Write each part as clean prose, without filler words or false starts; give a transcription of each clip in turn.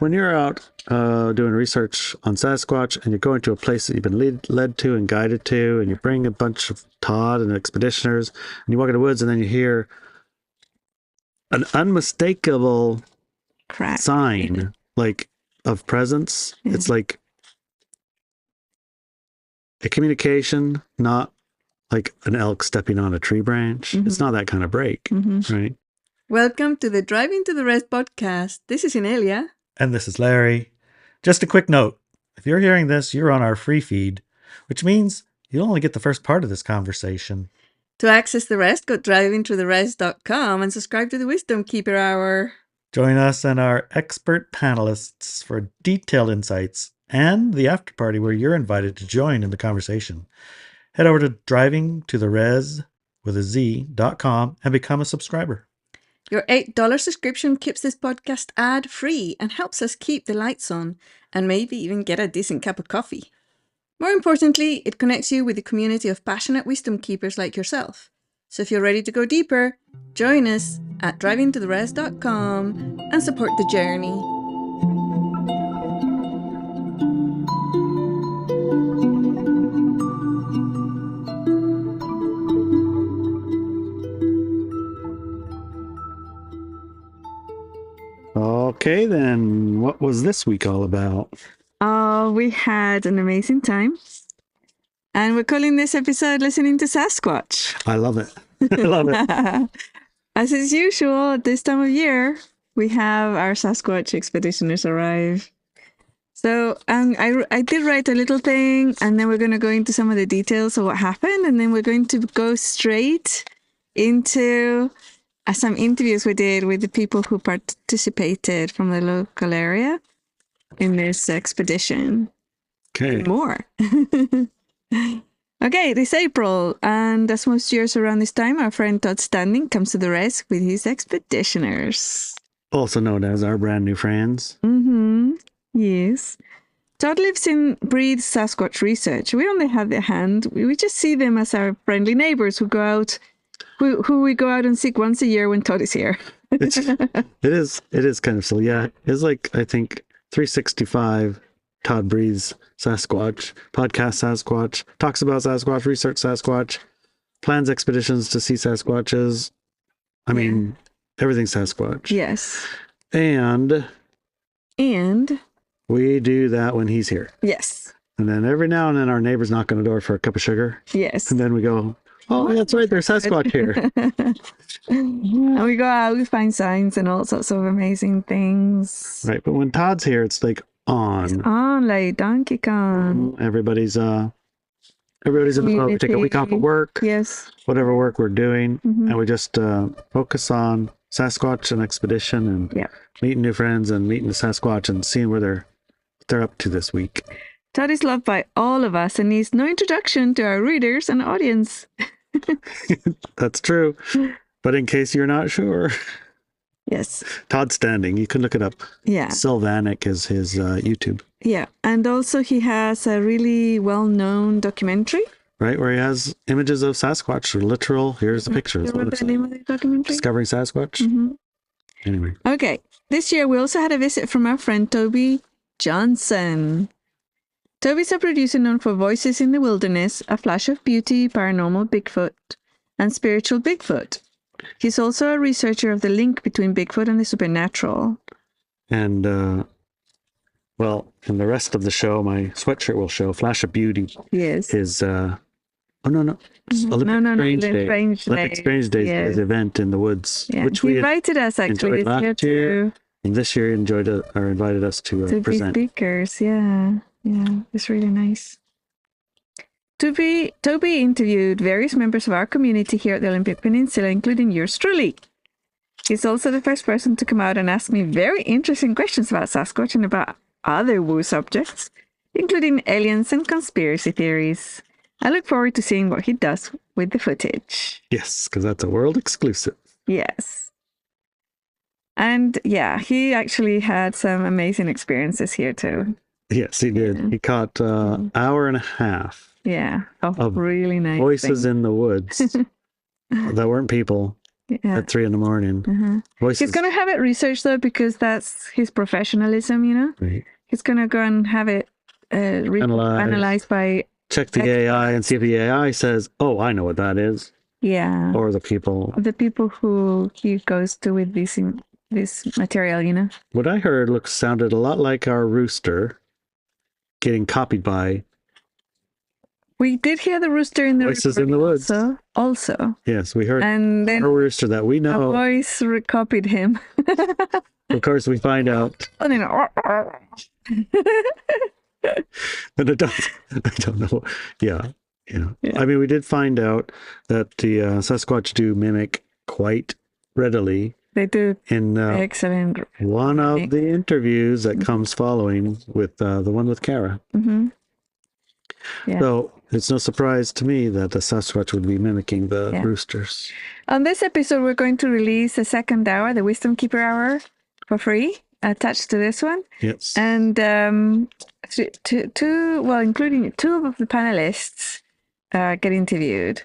when you're out doing research on Sasquatch and you're going to a place that you've been led to and guided to, and you bring a bunch of Todd and expeditioners, and you walk in the woods, and then you hear an unmistakable Crack. sign, like, of presence. Yeah. It's like a communication, not like an elk stepping on a tree branch. It's not that kind of break, right? Welcome to the Driving to the Rest podcast. This is Inelia. And this is Larry. Just a quick note. If you're hearing this, you're on our free feed, which means you'll only get the first part of this conversation. To access the rest, go drivingtotherest.com and subscribe to the Wisdom Keeper Hour. Join us and our expert panelists for detailed insights and the after party where you're invited to join in the conversation. Head over to drivingtotherez.com and become a subscriber. Your $8 subscription keeps this podcast ad-free and helps us keep the lights on and maybe even get a decent cup of coffee. More importantly, it connects you with a community of passionate wisdom keepers like yourself. So if you're ready to go deeper, join us at drivingtotherest.com and support the journey. Okay, then, what was this week all about? We had an amazing time. And we're calling this episode Listening to Sasquatch. I love it. I love it. As is usual at this time of year, we have our Sasquatch expeditioners arrive. So I did write a little thing, and then we're going to go into some of the details of what happened, and then we're going to go straight into some interviews we did with the people who participated from the local area in this expedition. Okay. More. Okay, this April, and as most years around this time, our friend Todd Standing comes to the rest with his expeditioners. Also known as our brand new friends. Yes. Todd lives and breathes Sasquatch research. We only have their hand. We just see them as our friendly neighbors who go out, who we go out and seek once a year when Todd is here. It is kind of silly. Yeah, it's like, I think, 365 Todd breathes Sasquatch, podcast Sasquatch, talks about Sasquatch, research Sasquatch, plans expeditions to see Sasquatches. I mean, everything's Sasquatch. Yes. And we do that when he's here. Yes. And then every now and then our neighbors knock on the door for a cup of sugar. Yes. And then we go, oh, that's right, there's Sasquatch here. And we go out, we find signs and all sorts of amazing things. Right, but when Todd's here, it's like on like Donkey Kong. Everybody's in the boat. We take a week off of work. Yes. Whatever work we're doing, and we just focus on Sasquatch and expedition and meeting new friends and meeting the Sasquatch and seeing where they're up to this week. Todd is loved by all of us and needs no introduction to our readers and audience. That's true. But in case you're not sure, yes, Todd Standing, you can look it up. Yeah. Sylvanic is his YouTube. Yeah. And also he has a really well-known documentary. Right, where he has images of Sasquatch, or literal. Here's the pictures. Remember the name of the documentary? Discovering Sasquatch. Anyway. Okay. This year we also had a visit from our friend Toby Johnson. Toby's a producer known for Voices in the Wilderness, A Flash of Beauty, Paranormal Bigfoot, and Spiritual Bigfoot. He's also a researcher of the link between Bigfoot and the supernatural. And, in the rest of the show, my sweatshirt will show Flash of Beauty. Yes. Is, Olympic Strange Days is event in the woods. Yeah. Which he invited us actually last year. And this year invited us to present. Be speakers, yeah. Yeah, it's really nice. Toby interviewed various members of our community here at the Olympic Peninsula, including yours truly. He's also the first person to come out and ask me very interesting questions about Sasquatch and about other woo subjects, including aliens and conspiracy theories. I look forward to seeing what he does with the footage. Yes, because that's a world exclusive. Yes. And yeah, he actually had some amazing experiences here too. Yes, he did. Yeah. He caught an hour and a half. Yeah, of really nice voices things in the woods that weren't people. Yeah. at 3 a.m. Uh-huh. Voices. He's going to have it researched, though, because that's his professionalism, you know? Right. He's going to go and have it analyzed by... Check the AI and see if the AI says, "Oh, I know what that is," Yeah. or the people. The people who he goes to with this material, you know? What I heard sounded a lot like our rooster getting copied by We did hear the rooster in the Voices in the Woods. Also. Yes, we heard And then our rooster that we a know. voice recopied him. Of course, we find out. And then, But I don't know. Yeah. I mean, we did find out that the Sasquatch do mimic quite readily. they do In excellent. one of the interviews that comes following with the one with Kara. Mm-hmm. Yeah. So it's no surprise to me that the Sasquatch would be mimicking the roosters. On this episode, we're going to release the second hour, the Wisdom Keeper Hour, for free, attached to this one. Yes. And including two of the panelists get interviewed.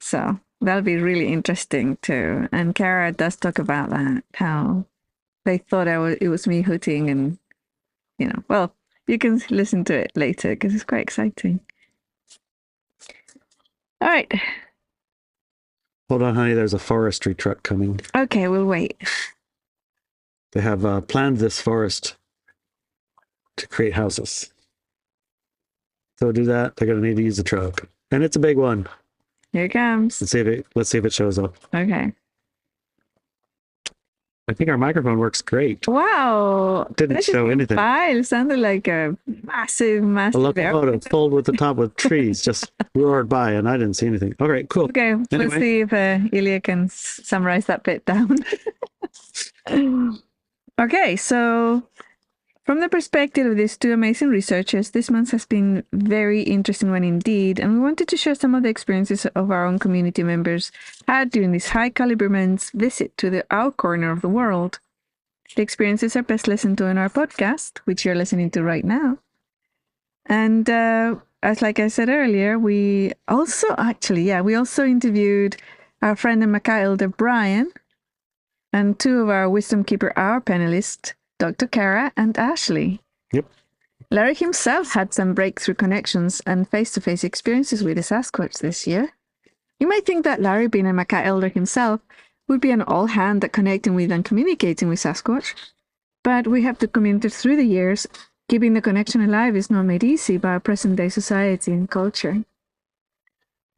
So that'll be really interesting too. And Kara does talk about that, how they thought it was me hooting, and well, you can listen to it later because it's quite exciting. All right. Hold on, honey. There's a forestry truck coming. Okay, we'll wait. They have planned this forest to create houses. So to do that, they're going to need to use the truck, and it's a big one. Here it comes. Let's see if it shows up. Okay. I think our microphone works great. Wow. Didn't show anything. File sounded like a massive A locomotive filled with the top with trees just roared by, and I didn't see anything. All right, cool. Okay, Anyway. let's see if Ilya can summarize that bit down. Okay, so from the perspective of these two amazing researchers, this month has been very interesting one indeed, and we wanted to share some of the experiences of our own community members had during this high caliber men's visit to our corner of the world. The experiences are best listened to in our podcast, which you're listening to right now. And as like I said earlier, we also interviewed our friend and Maca elder Brian and two of our Wisdom Keeper Hour panelists, Dr. Kara and Ashley. Yep. Larry himself had some breakthrough connections and face-to-face experiences with the Sasquatch this year. You might think that Larry, being a Maca elder himself, would be an all-hand at connecting with and communicating with Sasquatch, but we have documented through the years keeping the connection alive is not made easy by our present-day society and culture.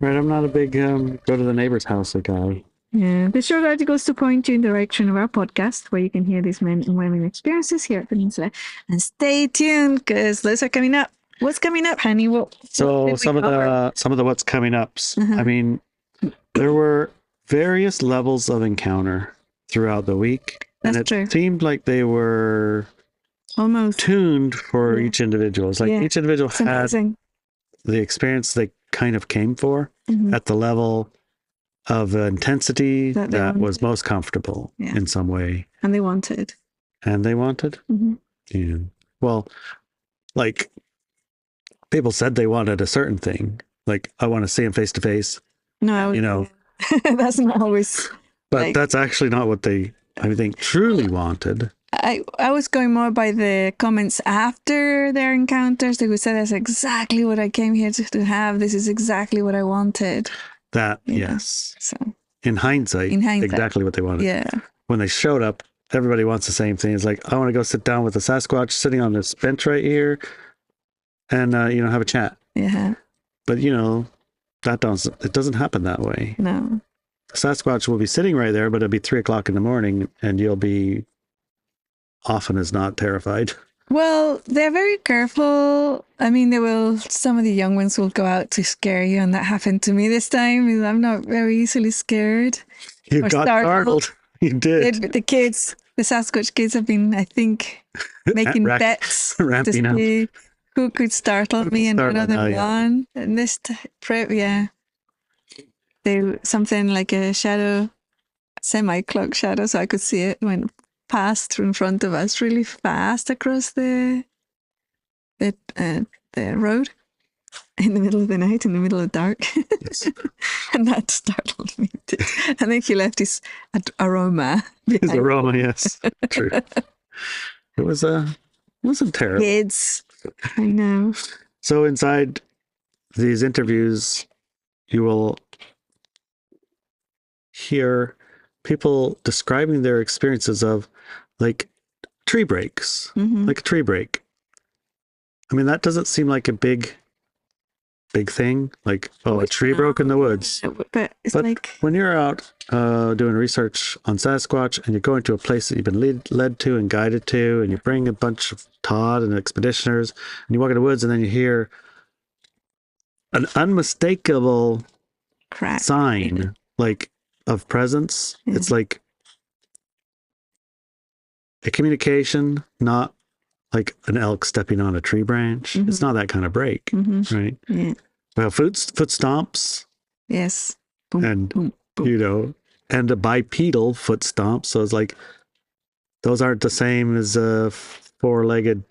Right, I'm not a big go to the neighbor's house guy. Yeah, the short articles to point you in the direction of our podcast, where you can hear these men and women experiences here at Peninsula. And stay tuned, because those are coming up. What's coming up, honey? So some of the what's coming ups. I mean, there were various levels of encounter throughout the week. That's and it true. seemed like they were almost tuned for each individual. It's like each individual had the experience they kind of came for at the level of intensity that was most comfortable in some way. And they wanted. Yeah. Well, like people said they wanted a certain thing. Like, I want to see him face to face. No, that's not always. But that's actually not what they, I think, truly wanted. I was going more by the comments after their encounters. They would say, that's exactly what I came here to have. This is exactly what I wanted. That, yes. So in hindsight, exactly what they wanted. Yeah. When they showed up, everybody wants the same thing. It's like, I want to go sit down with the Sasquatch sitting on this bench right here and, have a chat. Yeah. But, it doesn't happen that way. No. The Sasquatch will be sitting right there, but it'll be 3:00 in the morning and you'll be often as not terrified. Well, they're very careful. I mean, some of the young ones will go out to scare you, and that happened to me this time. I'm not very easily scared. You got startled. You did. The Sasquatch kids have been, I think, making bets to see who could startle me and another one. And this trip, something like a shadow, semi-cloak shadow, so I could see it when passed in front of us really fast across the road. in the middle of the night, in the middle of dark. Yes. And that startled me. And then he left his aroma His behind. aroma, yes. True. It wasn't terrible. Kids. I know. So inside these interviews, you will hear people describing their experiences of like tree breaks, Mhm. like a tree break. I mean, that doesn't seem like a big thing. Like, oh, a tree broke in the woods. But it's But like, when you're out doing research on Sasquatch and you're going to a place that you've been led to and guided to, and you bring a bunch of Todd and expeditioners, and you walk in the woods, and then you hear an unmistakable crack. sign, like of presence. Yeah. It's like a communication, not like an elk stepping on a tree branch. Mhm. It's not that kind of break, Mhm. right? Yeah. Well, foot stomps, Yes. Boom, and boom, boom. you know, and a bipedal foot stomp. So it's like those aren't the same as a four-legged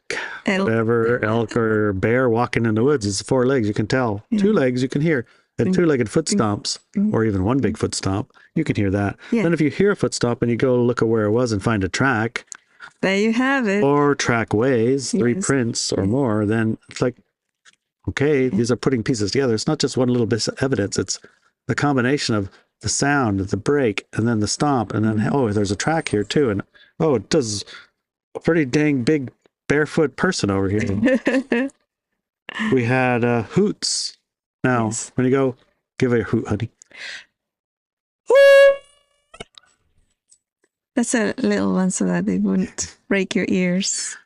Elk. whatever elk or bear walking in the woods. It's 4 legs, you can tell. Yeah. 2 legs, you can hear. And Ding, 2-legged foot ding, stomps, ding. or even one big foot stomp, you can hear that. Yeah. Then if you hear a foot stomp and you go look at where it was and find a track There you have it. or track ways, 3 Yes. prints or Yeah. more, then it's like, okay, these are putting pieces together. It's not just one little bit of evidence. It's the combination of the sound, the break, and then the stomp, and then, Mhm. oh, there's a track here too. And oh, it does a pretty dang big barefoot person over here. We had hoots. Now, Yes. when you go, give a hoot, honey. That's a little one so that it wouldn't break your ears.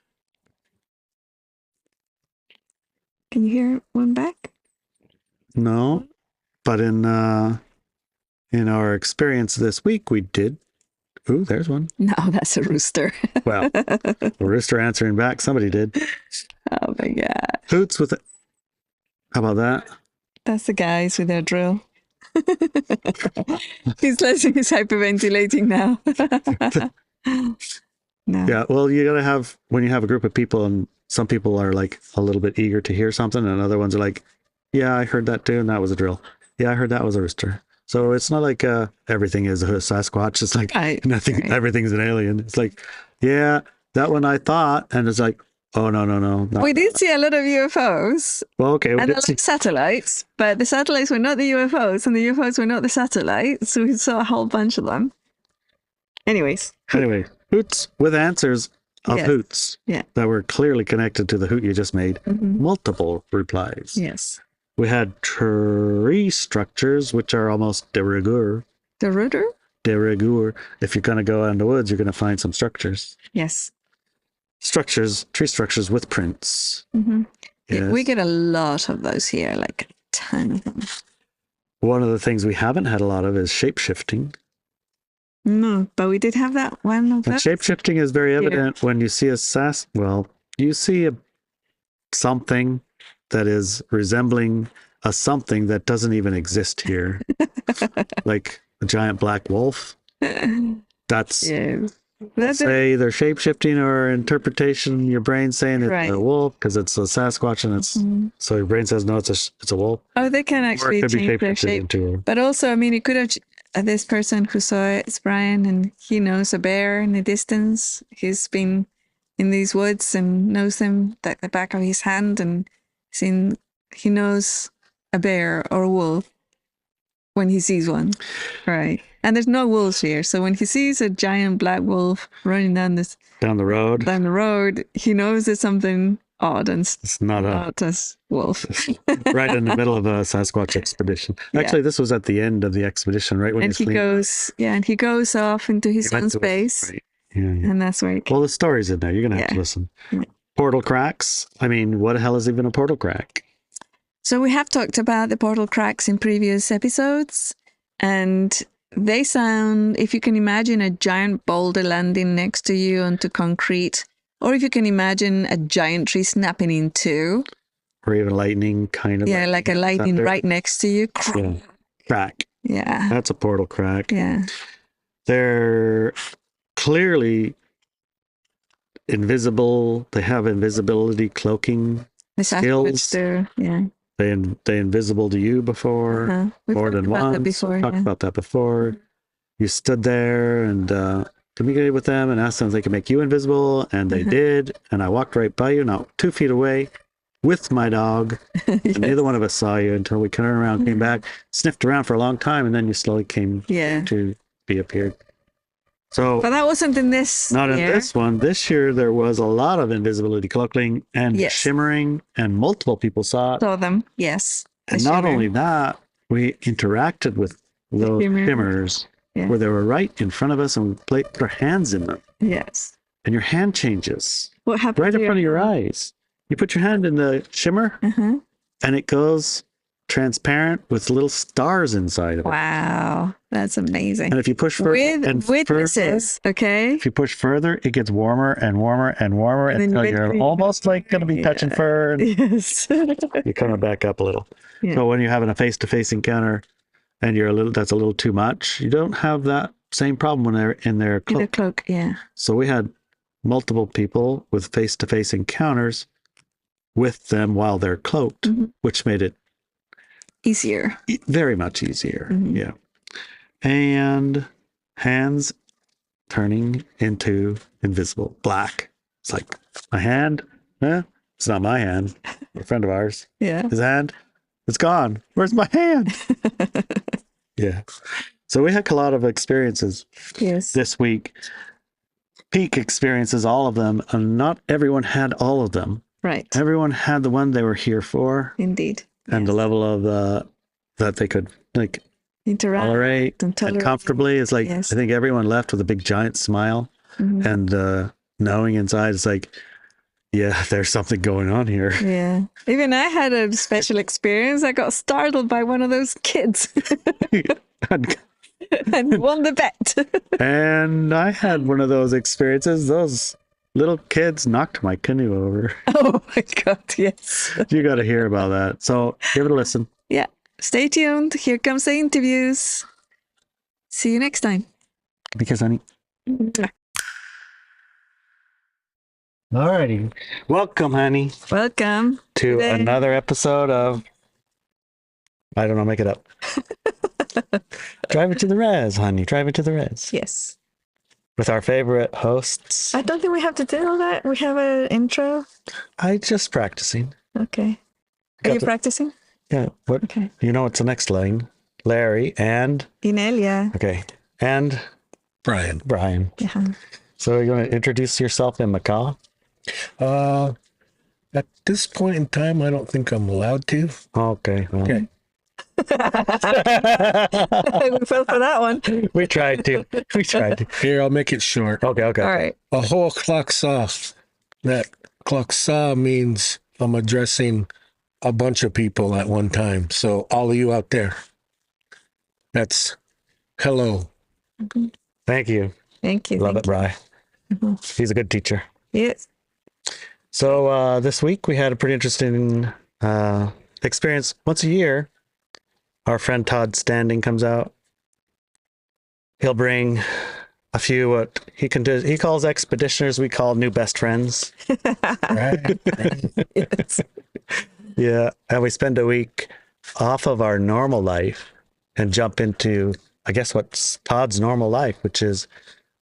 Can you hear one back? No, but in our experience this week, we did. Ooh, there's one. No, that's a rooster. Well, the rooster answering back. Somebody did. Oh my God. Hoots with it. How about that? That's the guys with their drill. He's hyperventilating now. No. Yeah. Well, you gotta have when you have a group of people, and some people are like a little bit eager to hear something, and other ones are like, "Yeah, I heard that too, and that was a drill. Yeah, I heard that was a rooster." So it's not like everything is a Sasquatch. It's like Right, nothing. right. Everything's an alien. It's like, yeah, that one I thought, and it's like, oh no. Not We did see a lot of UFOs well, okay. We and a did lot see, of satellites, but the satellites were not the UFOs and the UFOs were not the satellites. So we saw a whole bunch of them. Anyways. anyway, hoots with answers of Yes. hoots Yeah. that were clearly connected to the hoot you just made. Mhm. Multiple replies. Yes. We had tree structures, which are almost de rigueur. The rooter? De rigueur. If you're going to go out in the woods, you're going to find some structures. Yes. Tree structures with prints. Mm-hmm. Yes. We get a lot of those here, like a ton of them. One of the things we haven't had a lot of is shape-shifting. No, but we did have that one of And those. shape-shifting is very Here. evident when you see you see something that is resembling a something that doesn't even exist here. Like a giant black wolf. That's Yeah. That's it. say either shape-shifting or interpretation. Your brain saying it's Right. a wolf because it's a Sasquatch, and it's Mhm. so your brain says no, it's a wolf. Oh, they can Or actually it could be change their shape-shifted shape. into But also, I mean, it could have this person who saw it, it's Brian, and he knows a bear in the distance. He's been in these woods and knows them like the back of his hand, and he knows a bear or a wolf when he sees one, right? And there's no wolves here, so when he sees a giant black wolf running down down the road. the road, he knows there's something odd and It's not not as wolf. right in the middle of a Sasquatch expedition. Yeah. Actually, this was at the end of the expedition, right when And he goes off into his own space, Right. Yeah. and that's where. Well, the story's in there. You're gonna have to Yeah. listen. Yeah. Portal cracks. I mean, what the hell is even a portal crack? So we have talked about the portal cracks in previous episodes, and they sound, if you can imagine a giant boulder landing next to you onto concrete, or if you can imagine a giant tree snapping in two, Or even lightning, kind of. yeah, like a lightning thunder. right next to you. Yeah. Crack. Yeah, That's a portal crack. yeah, They're clearly invisible. They have invisibility cloaking. the Skills. Sasquatch there, yeah. they invisible to you before, We've more talked than about that once. before, Talked yeah. about that before. You stood there and communicated with them and asked them if they could make you invisible, and they did. And I walked right by you, not 2 feet away, with my dog. Yes. And neither one of us saw you until we turned around, came back, sniffed around for a long time, and then you slowly came to be appeared. So, but that wasn't in this not year. in this one. This year there was a lot of invisibility cloaking and shimmering, and multiple people saw it. Saw them, yes. And not only that, we interacted with those shimmers where they were right in front of us, and we put our hands in them. Yes. And your hand changes. What happened? Right in front of your eyes. You put your hand in the shimmer, and it goes transparent with little stars inside of it. Wow, that's amazing. And if you push further, with witnesses, if you push further, it gets warmer and warmer and warmer until you're almost like going to be touching fur. And yes. you're coming back up a little. Yeah. So when you're having a face-to-face encounter, and that's a little too much, you don't have that same problem when they're in their cloak. In the cloak, yeah. So we had multiple people with face-to-face encounters with them while they're cloaked, which made it easier. Very much easier. Yeah. And hands turning into invisible black. It's like my hand. It's not my hand. A friend of ours. Yeah. His hand. It's gone. Where's my hand? Yeah. So we had a lot of experiences this week. Peak experiences, all of them. And not everyone had all of them. Right. Everyone had the one they were here for. Indeed. And the level of that they could like interact and comfortably. It's like I think everyone left with a big giant smile and knowing inside it's like, yeah, there's something going on here. Yeah. Even I had a special experience. I got startled by one of those kids. And won the bet. And I had one of those experiences. Those little kids knocked my canoe over. Oh my God, yes. You got to hear about that. So give it a listen. Yeah. Stay tuned. Here comes the interviews. See you next time. Because, honey. Alrighty. Welcome, honey. Welcome. To another episode of, I don't know, make it up. Drive it to the res, honey. Drive it to the res. Yes. With our favorite hosts. I don't think we have to do all that. We have an intro. I just practicing. Okay. Are you practicing? Yeah. What? Okay. You know what's the next line? Larry and Inelia. Okay. And Brian. Yeah. So you're going to introduce yourself in Macaw? At this point in time, I don't think I'm allowed to. Okay. Well. Okay. We fell for that one. We tried to. Here, I'll make it short. Okay. All right. A whole clock saw. That clock saw means I'm addressing a bunch of people at one time. So all of you out there, that's hello. Thank you. Thank you. Love it, Bri. He's a good teacher. Yes. So this week we had a pretty interesting experience. Once a year, our friend Todd Standing comes out. He'll bring a few what he can do. He calls expeditioners. We call new best friends. Right. Yes. Yeah, and we spend a week off of our normal life and jump into, I guess, what's Todd's normal life, which is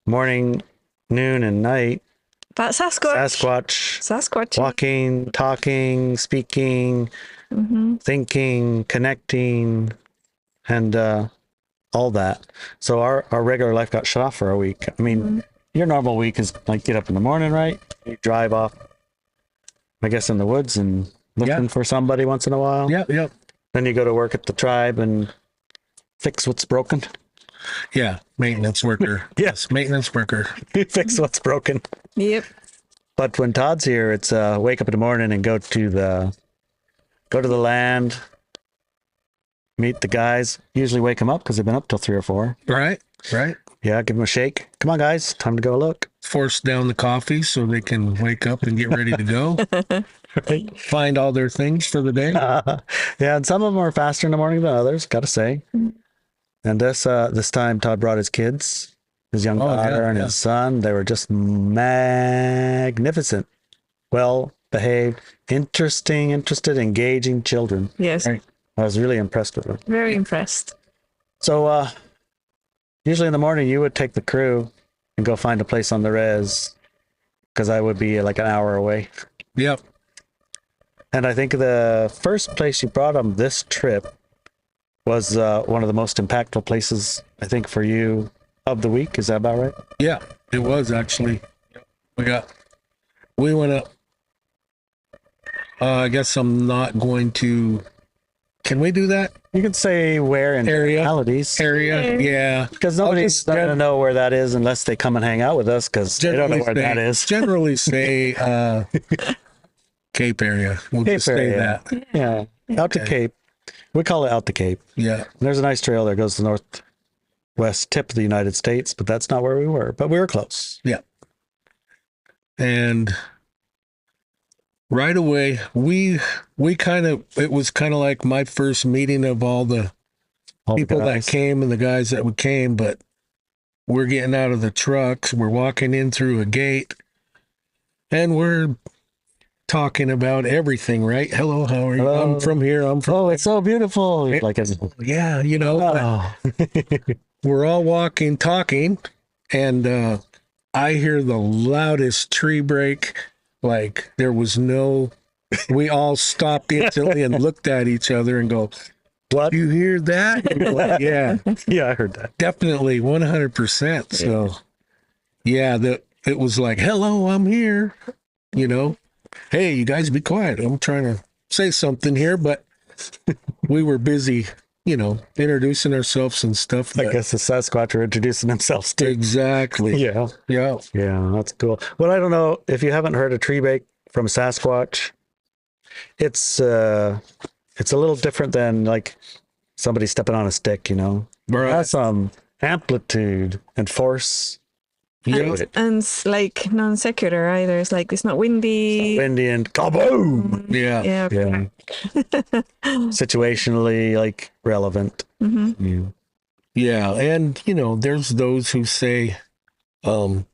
morning, noon, and night. About Sasquatch. Sasquatch. Walking, talking, speaking, thinking, connecting, and all that. So our regular life got shut off for a week. I mean, your normal week is like get up in the morning, right? You drive off, I guess, in the woods and looking for somebody once in a while. Yep. Then you go to work at the tribe and fix what's broken. Yeah, maintenance worker. Yes, maintenance worker. You fix what's broken. Yep. But when Todd's here, it's wake up in the morning and go to the land, meet the guys. Usually wake them up because they've been up till 3 or 4. Right. Yeah, give them a shake. Come on, guys, time to go look. Force down the coffee so they can wake up and get ready to go. Right. Find all their things for the day. Yeah, and some of them are faster in the morning than others, gotta say. And this time Todd brought his kids, his young daughter and his son. They were just magnificent. Well behaved, interested, engaging children. Yes, Right. I was really impressed with them. very impressed. So usually in the morning, you would take the crew and go find a place on the res because I would be like an hour away. Yep. And I think the first place you brought them this trip was one of the most impactful places, I think, for you of the week. Is that about right? Yeah, it was actually. We went up. I guess I'm not going to. Can we do that? You can say where in Area. realities. Area? Yeah. Because nobody's just going to know where that is unless they come and hang out with us because they don't know where that is. Generally say Cape area. We'll Cape just say area. that. Yeah. Out to Okay. Cape. We call it out to Cape. Yeah. And there's a nice trail that goes to the northwest tip of the United States, but that's not where we were. But we were close. Yeah. And right away, it was kind of like my first meeting of all the All the people that guys. came and the guys that came, but we're getting out of the trucks. We're walking in through a gate and we're talking about everything, right? Hello, how are you? Hello. I'm from here. I'm from, Oh, it's so beautiful. It- Like it's, yeah, you know, oh. we're all talking, and I hear the loudest tree break. Like there was we all stopped instantly and looked at each other and go, What? you hear that? And we're like, yeah, Yeah, I heard that. definitely 100%. So yeah, it was like, hello, I'm here, you know, hey, you guys be quiet. I'm trying to say something here, but we were busy, you know, introducing ourselves and stuff. I but- guess the Sasquatch are introducing themselves too. Exactly. Yeah. Yeah. Yeah, that's cool. Well, I don't know if you haven't heard a tree break from Sasquatch. It's a little different than like somebody stepping on a stick, you know. It Right. has some amplitude and force. Yeah. And it's like non secular either. It's like it's not windy. Windy and kaboom. Yeah. Yeah. Yeah. Situationally like relevant. hmm Yeah. Yeah. And, you know, there's those who say, well,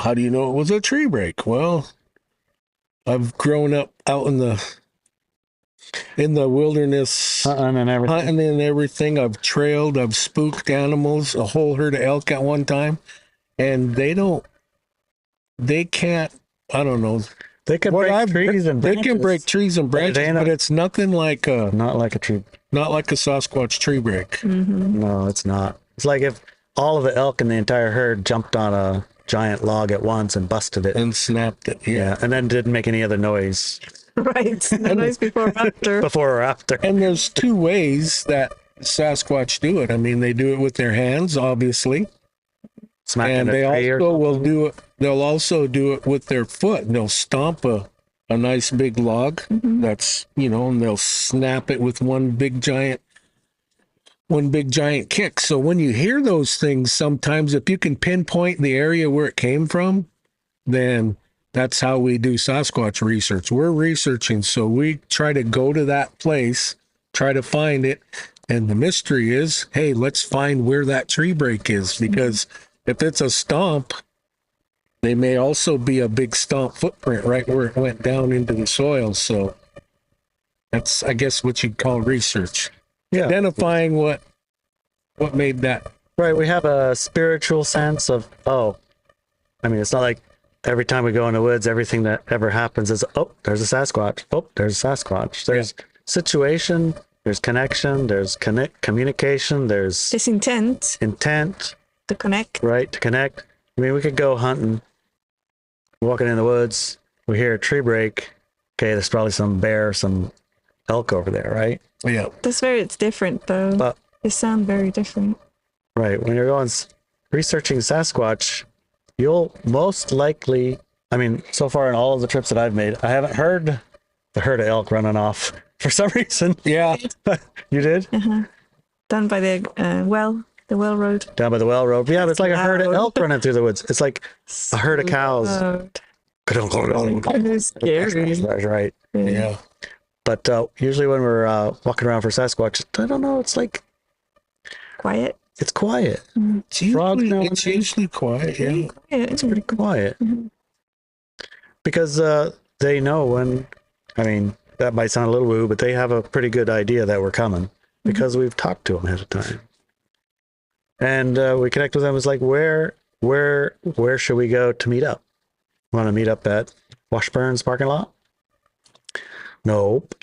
how do you know it was a tree break? Well, I've grown up out in the wilderness, And everything. hunting and everything. I've trailed, I've spooked animals, a whole herd of elk at one time, and they can't, I don't know. They can What break I've- trees and They can branches. break trees and branches, ain't a- but it's nothing like Not like a tree. not like a Sasquatch tree break. hmm No, it's not. It's like if all of the elk in the entire herd jumped on a giant log at once and busted it. And snapped it. Yeah, and then didn't make any other noise Right. No noise before or after. before or after. And there's two ways that Sasquatch do it. I mean, they do it with their hands, obviously, Smacking and a they tree or also will do it. They'll also do it with their foot. They'll stomp a nice big log that's, you know, and they'll snap it with one big giant kick. So when you hear those things, sometimes if you can pinpoint the area where it came from, then that's how we do Sasquatch research. We're researching, so we try to go to that place, try to find it, and the mystery is, hey, let's find where that tree break is, because if it's a stomp, they may also be a big stomp footprint right where it went down into the soil. So that's, I guess, what you'd call research. Yeah. Identifying what made that. Right, we have a spiritual sense of, I mean, it's not like every time we go in the woods, everything that ever happens is, there's a Sasquatch. Oh, there's a Sasquatch. There's situation, there's connection, there's communication, there's This intent intent, to connect. right, to connect. I mean, we could go hunting, walking in the woods, we hear a tree break. Okay, there's probably some bear, some elk over there, right? Yeah. It's different though. But They sound very different. right, when you're going researching Sasquatch, you'll most likely, I mean, so far in all of the trips that I've made, I haven't heard the herd of elk running off for some reason. Yeah. You did? Done by the well road. Down by the well road. Yeah, but it's like a herd of Loud. elk running through the woods. It's like a herd of cows. Loud. That's It's scary. right. Yeah. But usually when we're walking around for Sasquatch, I don't know, it's like, Quiet. it's quiet. It's Frogs now and it's then. usually quiet. Yeah. Yeah, It's pretty quiet. Mhm. Because they know when, I mean, that might sound a little woo, but they have a pretty good idea that we're coming because we've talked to them ahead of time. And we connect with them. It's like, where should we go to meet up? Want to meet up at Washburn's parking lot? Nope.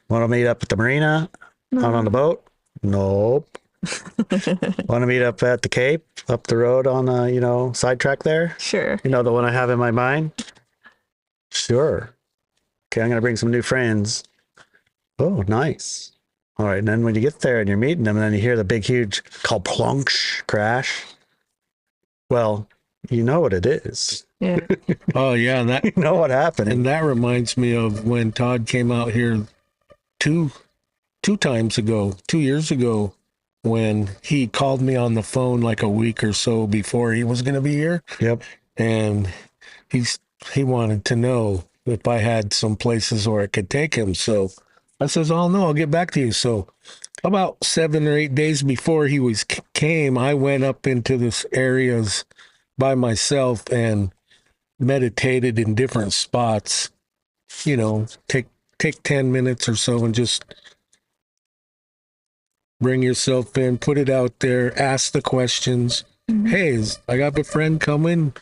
Want to meet up at the marina? Out on the boat? Nope. Want to meet up at the Cape, up the road on the, sidetrack there? Sure. You know, the one I have in my mind? Sure. Okay, I'm going to bring some new friends. Oh, nice. All right, and then when you get there and you're meeting them, and then you hear the big, huge plonk crash. Well, you know what it is. Yeah. Oh yeah, that You know what happened. and that reminds me of when Todd came out here two times ago, 2 years ago, when he called me on the phone like a week or so before he was going to be here, Yep. and he wanted to know if I had some places where I could take him. So I says, "Oh no, I'll get back to you." So about 7 or 8 days before he came, I went up into this areas by myself and meditated in different spots. Take 10 minutes or so and just bring yourself in, put it out there, ask the questions. Hey, I got a friend coming.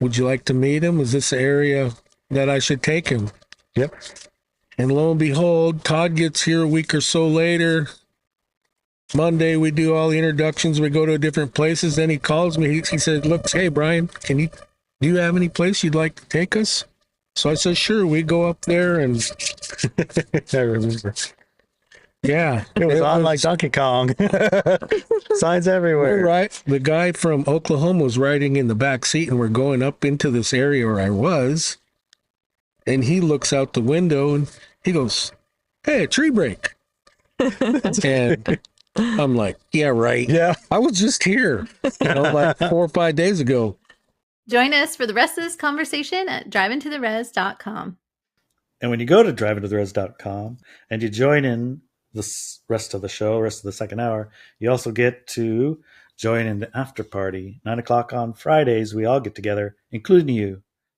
Would you like to meet him? Is this the area that I should take him? Yep. And lo and behold, Todd gets here a week or so later. Monday, we do all the introductions. We go to different places. Then he calls me. He said, "Look, hey, Brian, do you have any place you'd like to take us?" So I said, "Sure." We go up there and I remember. yeah. It was on like Donkey Kong. Signs everywhere. Right. The guy from Oklahoma was riding in the back seat, and we're going up into this area where I was. And he looks out the window and he goes, "Hey, a tree break." And I'm like, "Yeah, right. Yeah. I was just here, like 4 or 5 days ago." Join us for the rest of this conversation at driveintotheres.com. And when you go to driveintotheres.com and you join in the rest of the show, rest of the second hour, you also get to join in the after party. 9 o'clock on Fridays, we all get together, including you.